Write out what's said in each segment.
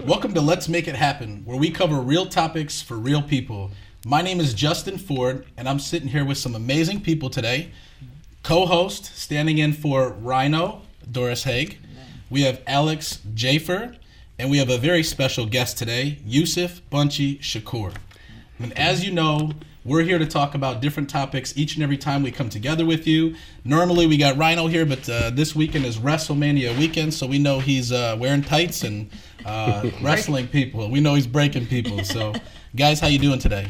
Welcome to Let's Make It Happen, where we cover real topics for real people. My name is Justin Ford, and I'm sitting here with some amazing people today. Co-host, standing in for Rhino, Doris Haig. We have Alex Jafer, and we have a very special guest today, Yusef Bunchy Shakur. And as you know, we're here to talk about different topics each and every time we come together with you. Normally we got Rhino here, but this weekend is WrestleMania weekend, so we know he's wearing tights and wrestling people. We know he's breaking people. So, guys, how you doing today?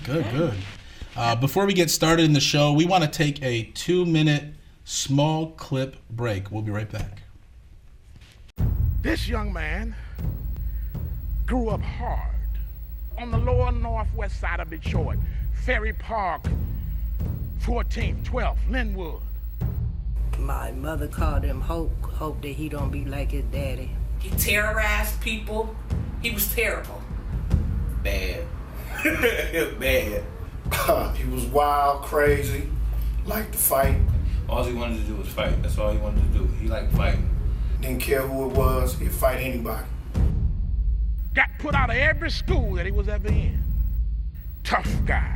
Good. Before we get started in the show, we want to take a 2-minute small clip break. We'll be right back. This young man grew up hard on the lower northwest side of Detroit. Ferry Park, 14th, 12th, Linwood. My mother called him Hope that he don't be like his daddy. He terrorized people. He was terrible. Bad. Bad. He was wild, crazy, liked to fight. All he wanted to do was fight. That's all he wanted to do. He liked fighting. Didn't care who it was, he'd fight anybody. Got put out of every school that he was ever in. Tough guy.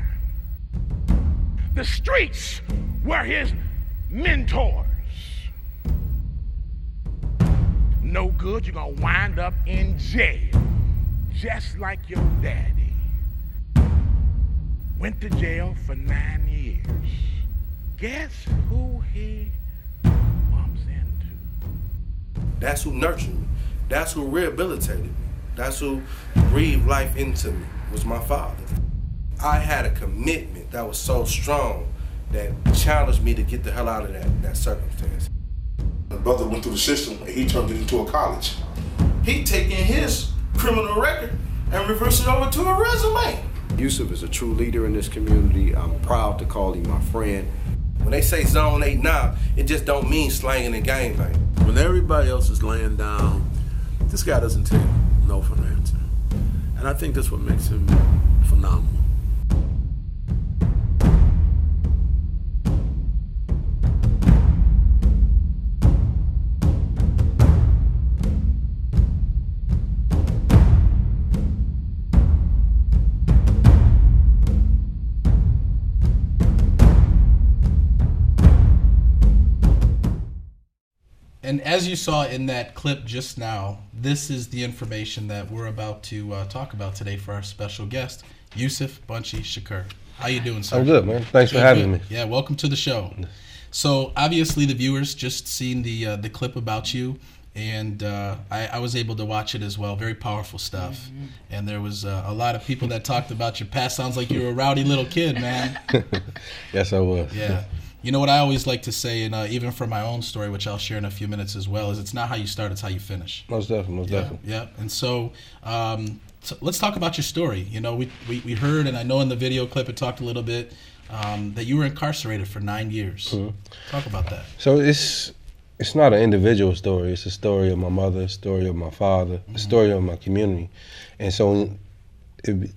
The streets were his mentors. No good, you're gonna wind up in jail, just like your daddy. Went to jail for 9 years. Guess who he bumps into? That's who nurtured me. That's who rehabilitated me. That's who breathed life into me, was my father. I had a commitment that was so strong that challenged me to get the hell out of that circumstance. My brother went through the system and he turned it into a college. He taking his criminal record and reversed it over to a resume. Yusef is a true leader in this community. I'm proud to call him my friend. When they say zone 8 now, it just don't mean slanging and gangbang. When everybody else is laying down, this guy doesn't take no for an answer. And I think that's what makes him phenomenal. And as you saw in that clip just now, this is the information that we're about to talk about today for our special guest, Yusef Bunchy Shakur. How you doing, sir? I'm good, man. Thanks for having me. Yeah, welcome to the show. So obviously the viewers just seen the clip about you, and I was able to watch it as well. Very powerful stuff. Mm-hmm. And there was a lot of people that talked about your past. Sounds like you were a rowdy little kid, man. Yes, I was. Yeah. You know what I always like to say, and even for my own story, which I'll share in a few minutes as well, is it's not how you start, it's how you finish. Most definitely. Yeah. And so let's talk about your story. You know, we heard, and I know in the video clip it talked a little bit, that you were incarcerated for 9 years. Mm-hmm. Talk about that. So it's not an individual story. It's a story of my mother, a story of my father, a story of my community. And so it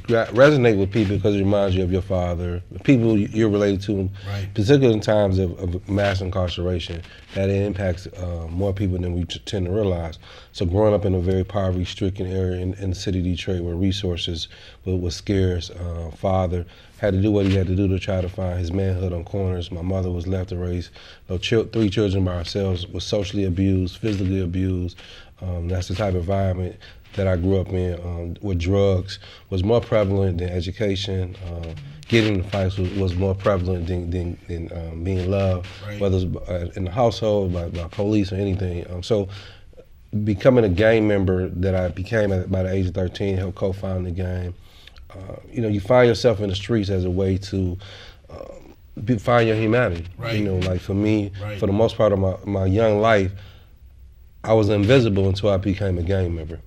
resonates with people because it reminds you of your father, the people you're related to, right. Particularly in times of mass incarceration, that it impacts more people than we tend to realize. So growing up in a very poverty-stricken area in the city of Detroit where resources was scarce, father had to do what he had to do to try to find his manhood on corners. My mother was left to raise 3 children by ourselves, was socially abused, physically abused. That's the type of environment that I grew up in, where drugs was more prevalent than education. Getting in fights was more prevalent than being loved, right. Whether it's in the household, by police or anything. So becoming a gang member that I became by the age of 13, helped co-found the gang. You find yourself in the streets as a way to find your humanity. Right. Like for me, right. For the most part of my young life, I was invisible until I became a gang member.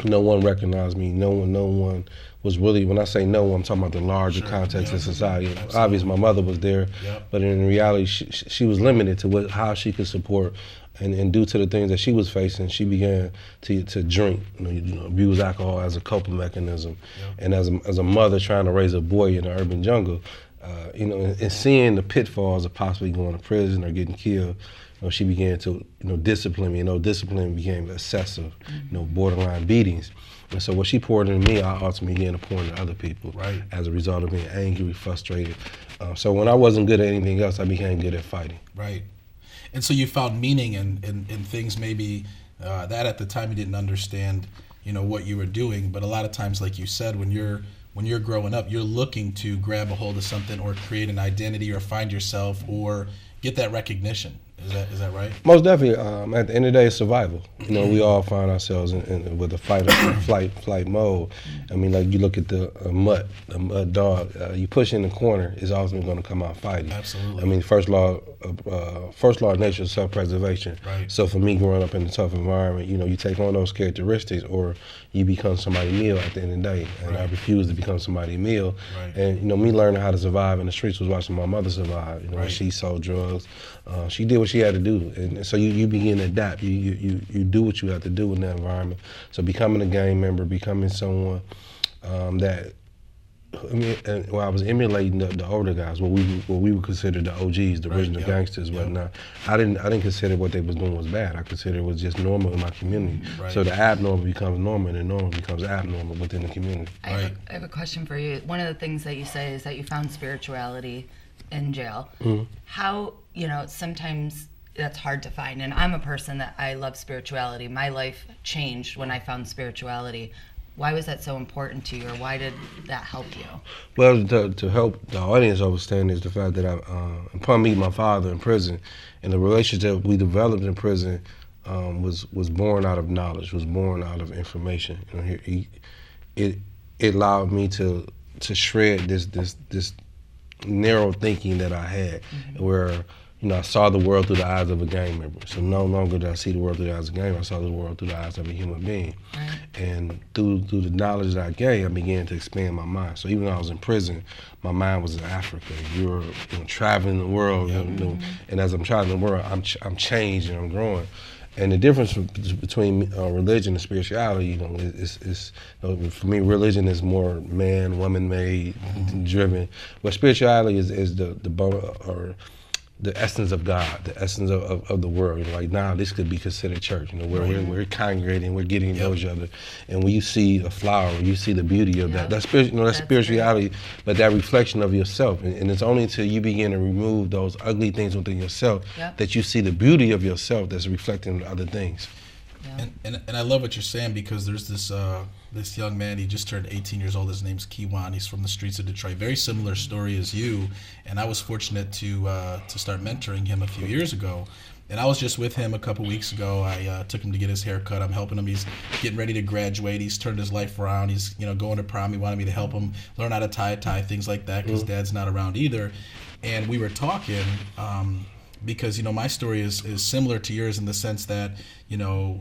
No one recognized me. No one was really, when I say no one, I'm talking about the larger context of society. Absolutely. Obviously, my mother was there, but in reality, she was limited to how she could support. And due to the things that she was facing, she began to drink, abuse alcohol as a coping mechanism. And as a mother trying to raise a boy in the urban jungle, and seeing the pitfalls of possibly going to prison or getting killed, she began to, discipline me. Discipline became excessive, borderline beatings. And so what she poured into me, I ultimately began to pour into other people as a result of being angry, frustrated. So when I wasn't good at anything else, I became good at fighting. Right. And so you found meaning in things maybe that at the time you didn't understand, what you were doing. But a lot of times, like you said, when you're growing up, you're looking to grab a hold of something or create an identity or find yourself or get that recognition. Is that right? Most definitely. At the end of the day, it's survival. We all find ourselves with a flight mode. I mean, like you look at the mutt dog. You push in the corner, it's ultimately going to come out fighting. Absolutely. I mean, first law of nature is self-preservation. Right. So for me, growing up in a tough environment, you take on those characteristics, or you become somebody meal at the end of the day. And I refuse to become somebody meal. Right. And me learning how to survive in the streets was watching my mother survive. She sold drugs. She did what she had to do, and so you begin to adapt. You do what you have to do in that environment. So becoming a gang member, becoming someone that, I was emulating the older guys, what we would consider the OGs, the original gangsters, whatnot. I didn't consider what they was doing was bad. I considered it was just normal in my community. Right. So the abnormal becomes normal, and the normal becomes abnormal within the community. I have a question for you. One of the things that you say is that you found spirituality in jail. Mm-hmm. How, sometimes that's hard to find. And I'm a person that I love spirituality. My life changed when I found spirituality. Why was that so important to you, or why did that help you? Well, to help the audience understand is the fact that upon meeting my father in prison, and the relationship we developed in prison was born out of knowledge, was born out of information. It allowed me to shred this narrow thinking that I had, where I saw the world through the eyes of a gang member. So no longer did I see the world through the eyes of a gang member, I saw the world through the eyes of a human being. Right. And through the knowledge that I gained, I began to expand my mind. So even when I was in prison, my mind was in Africa, Europe, traveling the world, and as I'm traveling the world, I'm changing, I'm growing. And the difference between religion and spirituality, is for me, religion is more man, woman-made, driven. But spirituality is the essence of God, the essence of the world. Like now, this could be considered church. We're congregating, we're getting to know each other. And when you see a flower, you see the beauty of that. That's spirituality, but that reflection of yourself. And it's only until you begin to remove those ugly things within yourself that you see the beauty of yourself that's reflecting other things. Yeah. And I love what you're saying, because there's this young man, he just turned 18 years old, his name's Kiwan, he's from the streets of Detroit, very similar story as you, and I was fortunate to start mentoring him a few years ago, and I was just with him a couple weeks ago. I took him to get his hair cut. I'm helping him, he's getting ready to graduate, he's turned his life around, he's going to prom, he wanted me to help him learn how to tie a tie, things like that, because dad's not around either, and we were talking, because my story is similar to yours in the sense that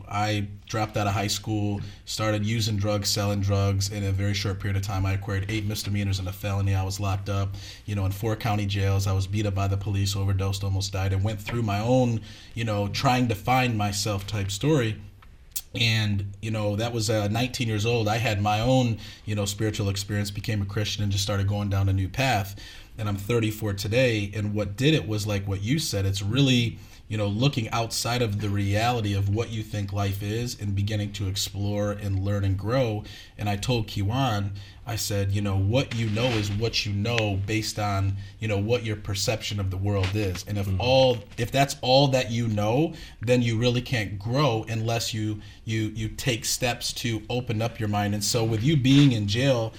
I dropped out of high school, started using drugs, selling drugs. In a very short period of time, I acquired 8 misdemeanors and a felony. I was locked up, in 4 county jails. I was beat up by the police, overdosed, almost died, and went through my own, trying to find myself type story. And, that was 19 years old. I had my own, spiritual experience, became a Christian, and just started going down a new path. And I'm 34 today, and what did it was like what you said. It's really, looking outside of the reality of what you think life is and beginning to explore and learn and grow. And I told Kiwan, I said, what you know is what you know based on, what your perception of the world is. And if that's all that you know, then you really can't grow unless you take steps to open up your mind. And so with you being in jail,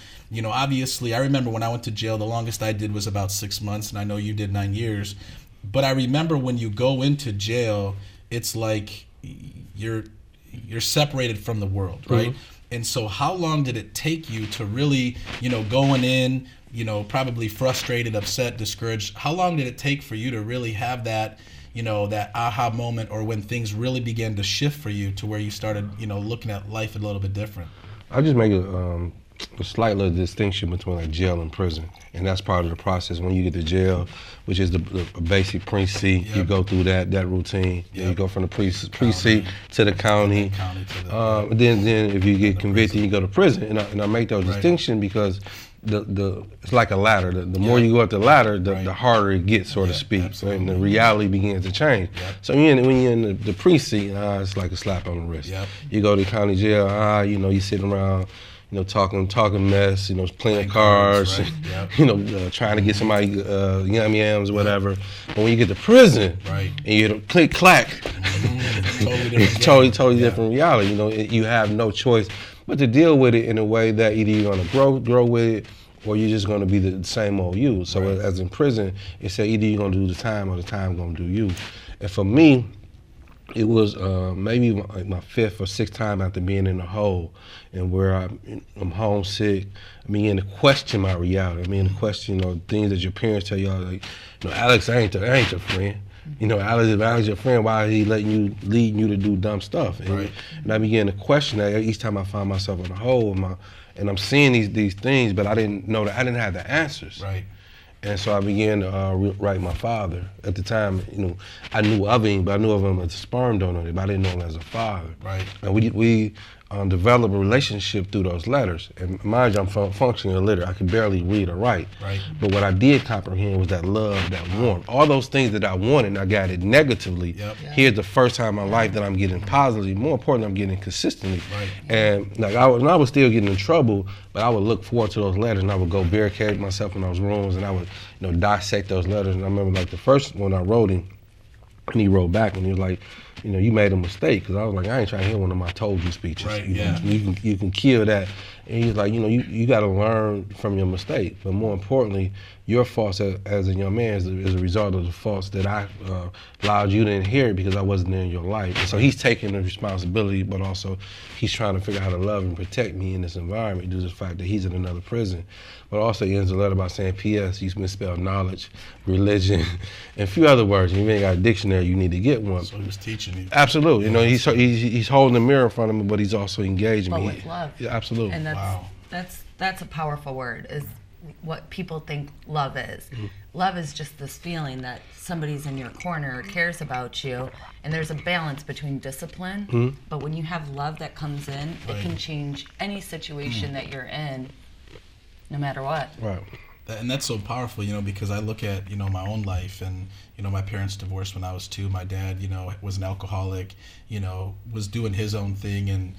obviously, I remember when I went to jail, the longest I did was about 6 months, and I know you did 9 years. But I remember when you go into jail, it's like you're separated from the world, right? And so how long did it take you to really, going in, probably frustrated, upset, discouraged, how long did it take for you to really have that, that aha moment, or when things really began to shift for you to where you started, looking at life a little bit different? I'll just make a slight little distinction between like jail and prison, and that's part of the process. When you get to jail, which is the basic precinct, you go through that routine. You go from the precinct to the county. Then if you get convicted, you go to prison. And I make those distinctions because it's like a ladder. The more you go up the ladder, the harder it gets, so to speak. So, and the reality begins to change. So when you're in the precinct, it's like a slap on the wrist. You go to county jail, you're sitting around, talking mess, playing cards, trying to get somebody yams or whatever. But when you get to prison, and you click clack, totally different reality. You have no choice but to deal with it in a way that either you're gonna grow with it, or you're just gonna be the same old you. So as in prison, it said either you're gonna do the time or the time gonna do you. And for me, it was maybe like my 5th or 6th time after being in the hole, and where I'm homesick. I mean, to question my reality. I mean, to question, things that your parents tell y'all, like, Alex, I ain't your friend. Alex your friend, why is he leading you to do dumb stuff? And I began to question that each time I find myself in a hole, and I'm seeing these things, but I didn't know that I didn't have the answers. And so I began to write my father. At the time, I knew of him, but I knew of him as a sperm donor, but I didn't know him as a father. And we developed a relationship through those letters. And mind you, I'm functionally illiterate. I could barely read or write. But what I did comprehend was that love, that warmth. All those things that I wanted, and I got it negatively. Here's the first time in my life that I'm getting positively. More importantly, I'm getting consistently. And like I was still getting in trouble, but I would look forward to those letters, and I would go barricade myself in those rooms, and I would dissect those letters. And I remember like the first one I wrote him, and he wrote back, and he was like, you made a mistake, because I was like, I ain't trying to hear one of my told you speeches. You can kill that. And he's like, you got to learn from your mistake. But more importantly, your faults as a young man is a result of the faults that I allowed you to inherit because I wasn't in your life. And so he's taking the responsibility, but also he's trying to figure out how to love and protect me in this environment due to the fact that he's in another prison. But also he ends the letter by saying, P.S. you misspelled knowledge, religion, and a few other words. If you ain't got a dictionary, you need to get one. So he was teaching you. Absolutely. He's holding the mirror in front of me, but he's also engaging me. But with love. Yeah, absolutely. And that's a powerful word, is what people think love is. Love is just this feeling that somebody's in your corner or cares about you, and there's a balance between discipline, but when you have love that comes in, it can change any situation that you're in, no matter what. And that's so powerful, because I look at, my own life, and, my parents divorced when I was 2. My dad, was an alcoholic, was doing his own thing. And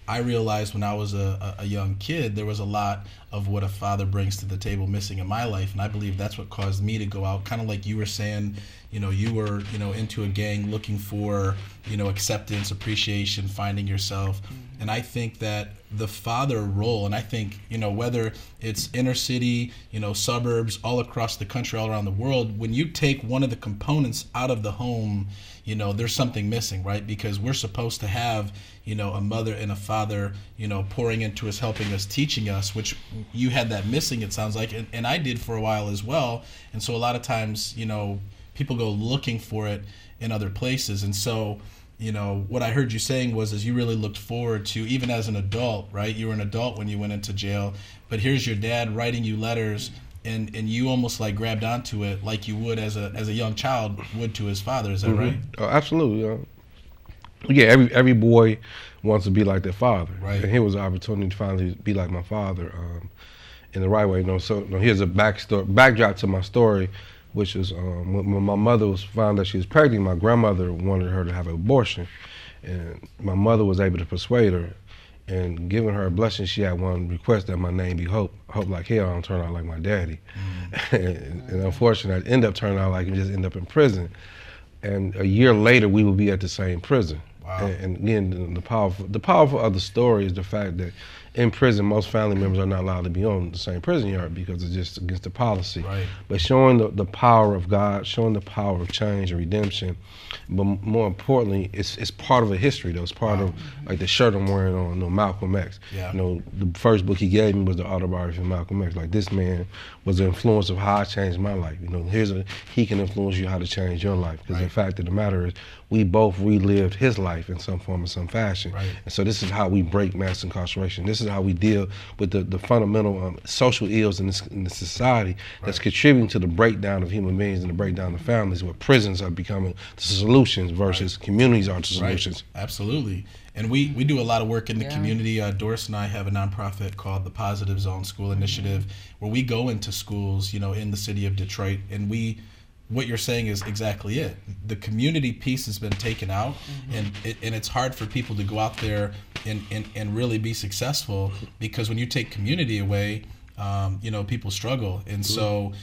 I realized when I was a young kid, there was a lot of what a father brings to the table missing in my life. And I believe that's what caused me to go out, kind of like you were saying, you were, into a gang looking for, acceptance, appreciation, finding yourself. And I think that the father role, and I think, whether it's inner city, suburbs, all across the country, all around the world, when you take one of the components out of the home, there's something missing, right? Because we're supposed to have, a mother and a father, pouring into us, helping us, teaching us, which you had that missing, it sounds like, and I did for a while as well. And so a lot of times, people go looking for it in other places. And so, what I heard you saying was you really looked forward to, even as an adult, right? You were an adult when you went into jail, but here's your dad writing you letters, and you almost like grabbed onto it like you would as a young child would to his father. Is that right? Oh, absolutely. Yeah, every boy wants to be like their father. And here was an opportunity to finally be like my father in the right way. So here's a backdrop to my story, which is when my mother found that she was pregnant, my grandmother wanted her to have an abortion. And my mother was able to persuade her, and giving her a blessing, she had one request that my name be Hope. Hope like hell, I don't turn out like my daddy. And unfortunately, I ended up turning out like him, just end up in prison. And a year later, we would be at the same prison. And again, the powerful of the story is the fact that in prison, most family members are not allowed to be on the same prison yard because it's just against the policy. But showing the power of God, showing the power of change and redemption, but more importantly, it's part of a history though. It's part of like the shirt I'm wearing on Malcolm X. The first book he gave me was the autobiography of Malcolm X. Like, this man was the influence of how I changed my life. He can influence you how to change your life. Because the fact of the matter is, we both relived his life in some form or some fashion. And so this is how we break mass incarceration. This is how we deal with the fundamental social ills in the society that's contributing to the breakdown of human beings and the breakdown of families, where prisons are becoming the solutions versus communities are the solutions. Absolutely. And we do a lot of work in the community. Doris and I have a nonprofit called the Positive Zone School Initiative, where we go into schools, in the city of Detroit, and what you're saying is exactly it. The community piece has been taken out, and it's hard for people to go out there and really be successful, because when you take community away, people struggle. And so,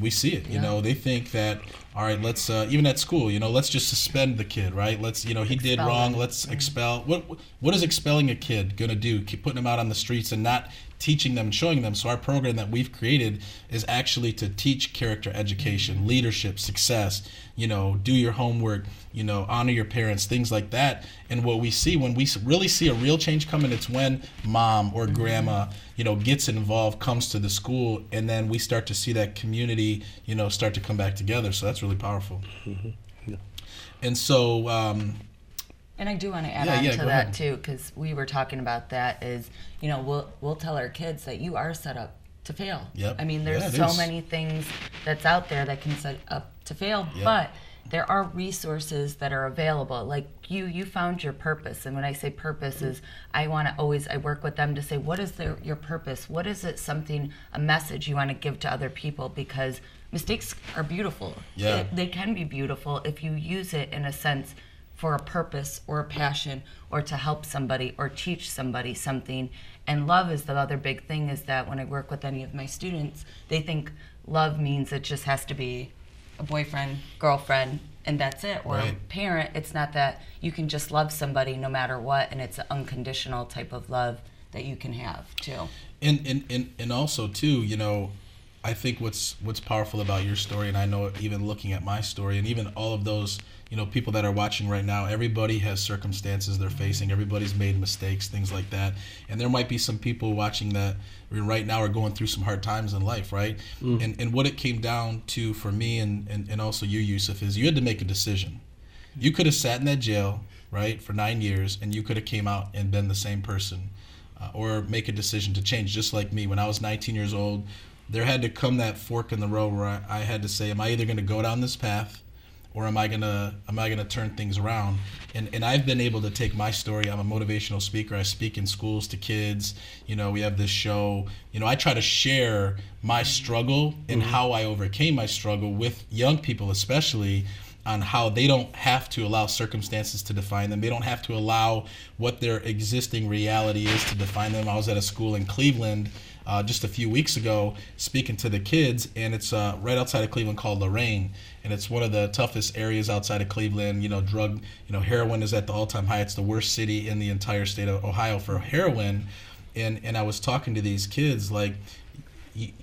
we see it. They think that, all right, let's even at school, let's just suspend the kid, right? Let's, he did wrong. Let's expel. What is expelling a kid gonna do? Keep putting them out on the streets and not teaching them and showing them. So our program that we've created is actually to teach character education, leadership, success, do your homework, honor your parents, things like that. And what we see when we really see a real change coming, it's when mom or grandma, gets involved, comes to the school, and then we start to see that community, start to come back together. So that's really powerful. And so, and I do want to add on to that too, because we were talking about that is, we'll tell our kids that you are set up to fail. Yep. There's so many things that's out there that can set up to fail, but there are resources that are available. Like you found your purpose, and when I say purpose is, I work with them to say, what is your purpose? What is it? A message you want to give to other people, because mistakes are beautiful. Yeah. They can be beautiful if you use it in a sense for a purpose or a passion, or to help somebody or teach somebody something. And love is the other big thing, is that when I work with any of my students, they think love means it just has to be a boyfriend, girlfriend, and that's it, or a parent. It's not that. You can just love somebody no matter what, and it's an unconditional type of love that you can have too. And also too, I think what's powerful about your story, and I know even looking at my story, and even all of those people that are watching right now, everybody has circumstances they're facing. Everybody's made mistakes, things like that. And there might be some people watching that right now are going through some hard times in life, right? And what it came down to for me and also you, Yusef, is you had to make a decision. You could have sat in that jail, right, for 9 years, and you could have came out and been the same person, or make a decision to change, just like me. When I was 19 years old, there had to come that fork in the road where I had to say, am I either going to go down this path, or am I gonna turn things around? And I've been able to take my story. I'm a motivational speaker. I speak in schools to kids. We have this show. I try to share my struggle and how I overcame my struggle with young people, especially, on how they don't have to allow circumstances to define them. They don't have to allow what their existing reality is to define them. I was at a school in Cleveland just a few weeks ago speaking to the kids, and it's right outside of Cleveland called Lorraine, and it's one of the toughest areas outside of Cleveland. Heroin is at the all-time high. It's the worst city in the entire state of Ohio for heroin, and I was talking to these kids like,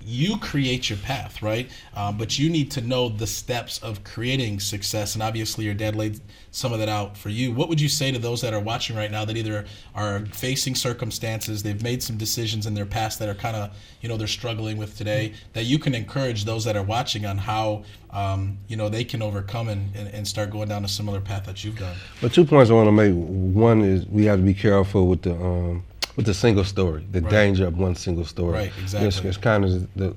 you create your path, right? But you need to know the steps of creating success. And obviously your dad laid some of that out for you. What would you say to those that are watching right now that either are facing circumstances, they've made some decisions in their past that are kind of, they're struggling with today, that you can encourage those that are watching on how, they can overcome and start going down a similar path that you've done? But 2 points I want to make. One is we have to be careful with the single story, the danger of one single story. Right, exactly. It's kind of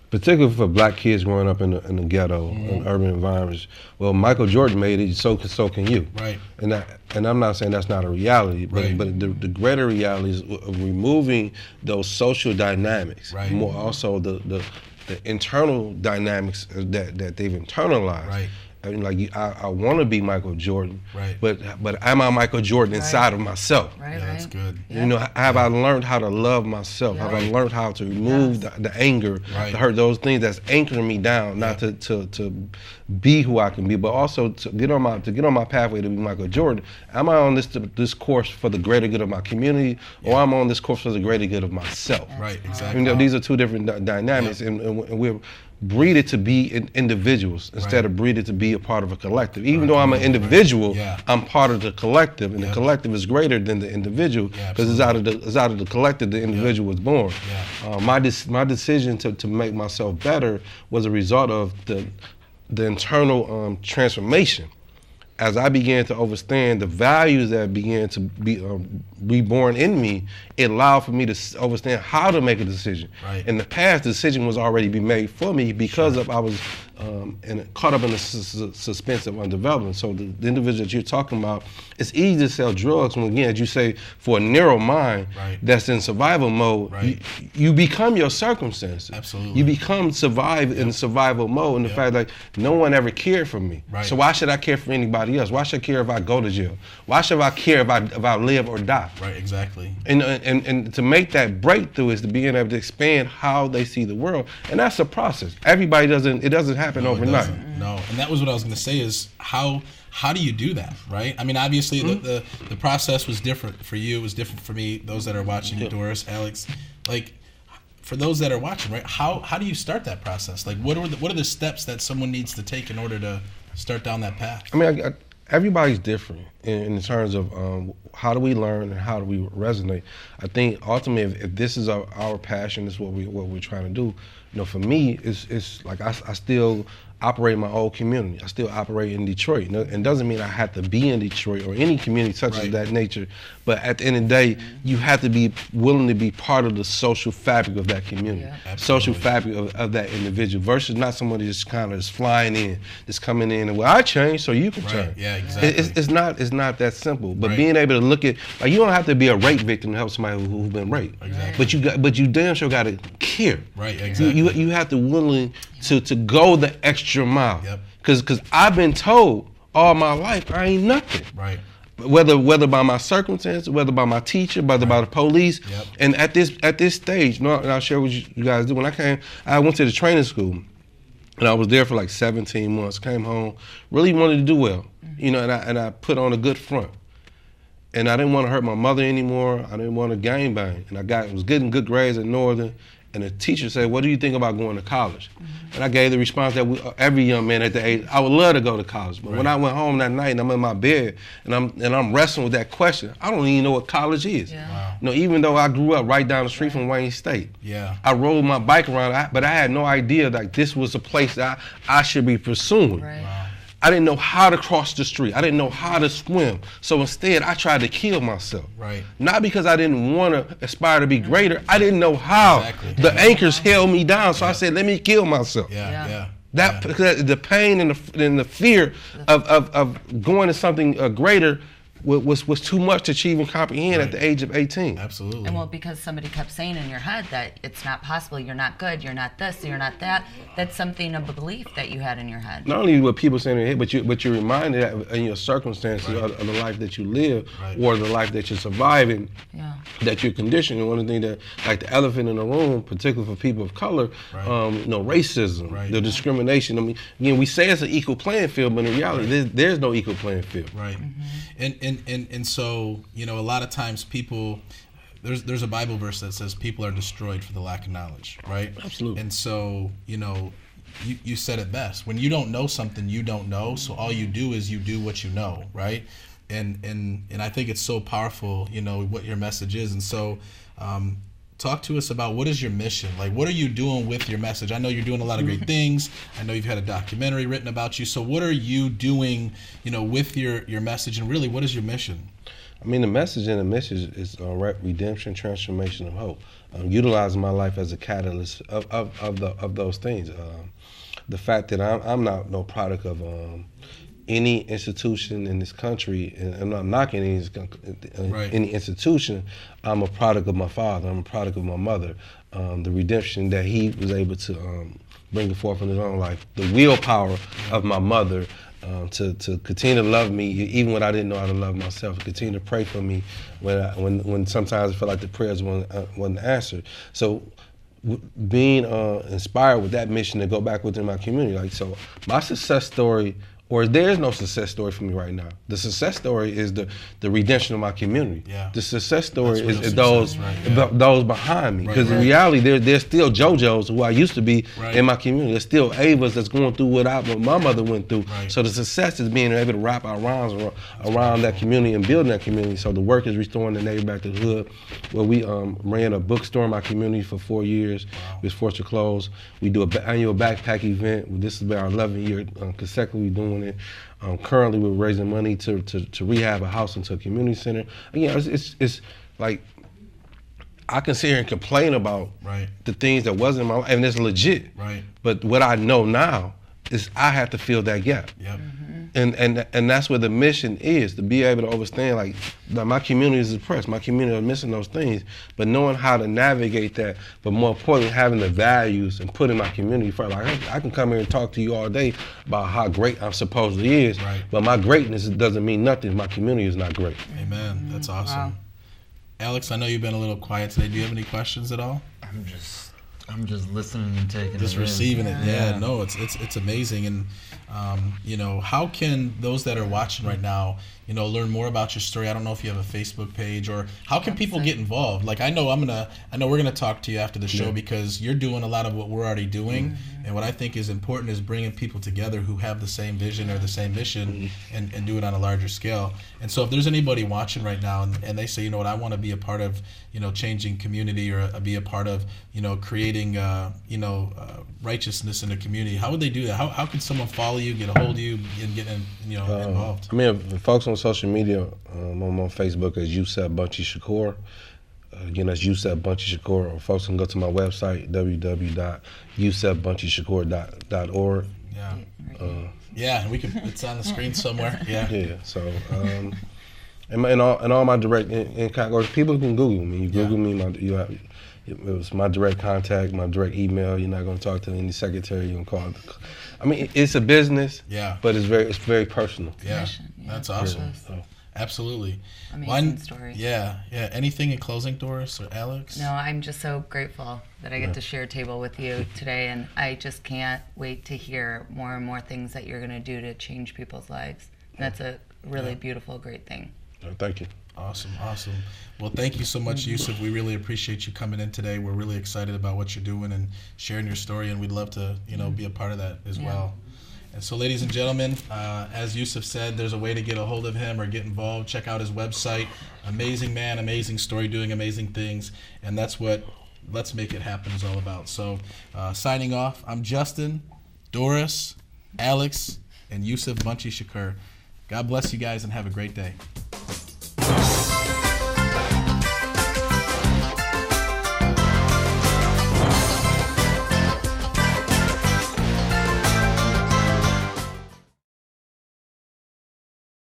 particularly for black kids growing up in the ghetto, in urban environments. Well, Michael Jordan made it, so can you. Right. And I'm not saying that's not a reality, but the greater reality is of removing those social dynamics. Right. More also the internal dynamics that they've internalized. Right. I mean, like I want to be Michael Jordan, right? But am I Michael Jordan inside of myself? Right, that's good. Yeah. Have I learned how to love myself? Have I learned how to remove the anger, the hurt, those things that's anchoring me down, not to be who I can be, but also to get on my pathway to be Michael Jordan? Am I on this course for the greater good of my community, or am I on this course for the greater good of myself? Right, exactly. These are two different dynamics, and we're breeded to be individuals instead of breeded to be a part of a collective. Even though I'm an individual, I'm part of the collective, and the collective is greater than the individual, because it's out of the collective the individual was born. My decision to make myself better was a result of the internal transformation as I began to understand the values that began to be reborn in me, it allowed for me to understand how to make a decision. Right. In the past, the decision was already be made for me because of I was caught up in the suspense of undevelopment. So the individual that you're talking about, it's easy to sell drugs when, again, as you say, for a narrow mind that's in survival mode, you become your circumstances. Absolutely. You become in survival mode, and the fact that no one ever cared for me. Right. So why should I care for anybody else? Why should I care if I go to jail? Why should I care if I live or die? Right, exactly. And to make that breakthrough is to being able to expand how they see the world, and that's a process. Everybody doesn't happen overnight. No, and that was what I was going to say is how do you do that, right? I mean, obviously the process was different for you. It was different for me. Those that are watching, Doris, Alex, like for those that are watching, right? How do you start that process? Like, what are the steps that someone needs to take in order to start down that path? I mean, everybody's different in terms of how do we learn and how do we resonate. I think ultimately, if this is our passion, this is what we're trying to do. You know, for me, it's like I still operate in my old community. I still operate in Detroit. And it doesn't mean I have to be in Detroit or any community such as that nature. But at the end of the day, you have to be willing to be part of the social fabric of that community, social fabric of that individual, versus not somebody just kind of just flying in, just coming in and, well, I changed so you can change. Yeah, exactly. It's not that simple. But being able to look at, like, you don't have to be a rape victim to help somebody who's been raped. Exactly. But you damn sure got to care. Right, exactly. You have to willing to go the extra mile. Yep. Because I've been told all my life I ain't nothing. Right. Whether by my circumstance, whether by my teacher, whether by the police. Yep. And at this stage, and I'll share what you guys do. When I went to the training school, and I was there for like 17 months. Came home, really wanted to do well, you know, and I put on a good front. And I didn't want to hurt my mother anymore. I didn't want to gang bang. And I was getting good grades at Northern. And the teacher said, what do you think about going to college? And I gave the response that every young man at the age, I would love to go to college. But when I went home that night and I'm in my bed and I'm wrestling with that question, I don't even know what college is. Yeah. Wow. You know, even though I grew up right down the street from Wayne State. Yeah. I rode my bike around, but I had no idea that this was a place that I should be pursuing. Right. Wow. I didn't know how to cross the street. I didn't know how to swim. So instead, I tried to kill myself. Right. Not because I didn't want to aspire to be greater. I didn't know how. Exactly. The anchors held me down. So I said, let me kill myself. Because the pain and the fear of going to something greater was too much to achieve and comprehend at the age of 18. Absolutely. And well, because somebody kept saying in your head that it's not possible, you're not good, you're not this, you're not that, that's something of a belief that you had in your head. Not only what people say in their head, but you're reminded that in your circumstances of the life that you live or the life that you're surviving, that you're conditioned. And one of the things that, like the elephant in the room, particularly for people of color, you know, racism, the discrimination. I mean, again, we say it's an equal playing field, but in reality, there's no equal playing field. Right. And so, you know, a lot of times people, there's a Bible verse that says people are destroyed for the lack of knowledge, right? Absolutely. And so, you know, you said it best. When you don't know something, you don't know. So all you do is you do what you know, right? And I think it's so powerful, you know, what your message is. And so, talk to us about what is your mission? Like, what are you doing with your message? I know you're doing a lot of great things. I know you've had a documentary written about you. So what are you doing, you know, with your message? And really, what is your mission? I mean, the message in the mission is redemption, transformation, and hope. Utilizing my life as a catalyst of those things. The fact that I'm not no product of any institution in this country, and I'm not knocking any institution, I'm a product of my father, I'm a product of my mother. The redemption that he was able to bring forth in his own life. The willpower of my mother to continue to love me, even when I didn't know how to love myself, to continue to pray for me when sometimes I felt like the prayers wasn't answered. So being inspired with that mission to go back within my community, like, so my success story, or there is no success story for me right now. The success story is the redemption of my community. Yeah. The success story is those behind me. Because in reality, there's still JoJo's who I used to be in my community. There's still Avas that's going through what my mother went through. So the success is being able to wrap our arms around that community and building that community. So the work is restoring the neighbor back to the hood, where we ran a bookstore in my community for 4 years. We was forced to close. We do an annual backpack event. This has been our 11th year consecutively doing doing it. Currently, we're raising money to rehab a house into a community center. It's like, I can sit here and complain about the things that wasn't in my life, and it's legit. Right. But what I know now is I have to fill that gap. Yep. And that's where the mission is, to be able to understand, like my community is oppressed, my community is missing those things, but knowing how to navigate that, but more importantly, having the values and putting my community first. Like I can come here and talk to you all day about how great I supposedly is, but my greatness doesn't mean nothing if my community is not great. Amen. That's awesome. Wow. Alex, I know you've been a little quiet today. Do you have any questions at all? I'm just listening and taking it. Just receiving it. Yeah. No, it's amazing. And you know, how can those that are watching right now, you know, learn more about your story? I don't know if you have a Facebook page, or how can people get involved? Like, I know we're gonna talk to you after the show because you're doing a lot of what we're already doing, and what I think is important is bringing people together who have the same vision or the same mission, and do it on a larger scale. And so if there's anybody watching right now and they say, you know what, I want to be a part of, you know, changing community, or be a part of, you know, creating righteousness in the community, how would they do that? How can someone follow you, get a hold of you, and get involved? I mean, if folks on social media, I'm on Facebook as Yusef Bunchy Shakur. Again, that's Yusef Bunchy Shakur. Or folks can go to my website, www.yusefbunchyShakur.org. Yeah, and it's on the screen somewhere. Yeah. So, and all my direct contact, people can Google me. You Google me, it was my direct contact, my direct email. You're not going to talk to any secretary. You're going to call. I mean, it's a business. But it's very personal. Yeah, that's awesome. Absolutely. Amazing story. Yeah. Anything in closing, Doris or Alex? No, I'm just so grateful that I get to share a table with you today, and I just can't wait to hear more and more things that you're going to do to change people's lives. And that's a really beautiful, great thing. Thank you. Awesome. Well, thank you so much, Yusef. We really appreciate you coming in today. We're really excited about what you're doing and sharing your story, and we'd love to, be a part of that as well. And so, ladies and gentlemen, as Yusef said, there's a way to get a hold of him or get involved. Check out his website. Amazing man, amazing story, doing amazing things. And that's what Let's Make It Happen is all about. So, signing off, I'm Justin, Doris, Alex, and Yusef Bunchy Shakur. God bless you guys and have a great day.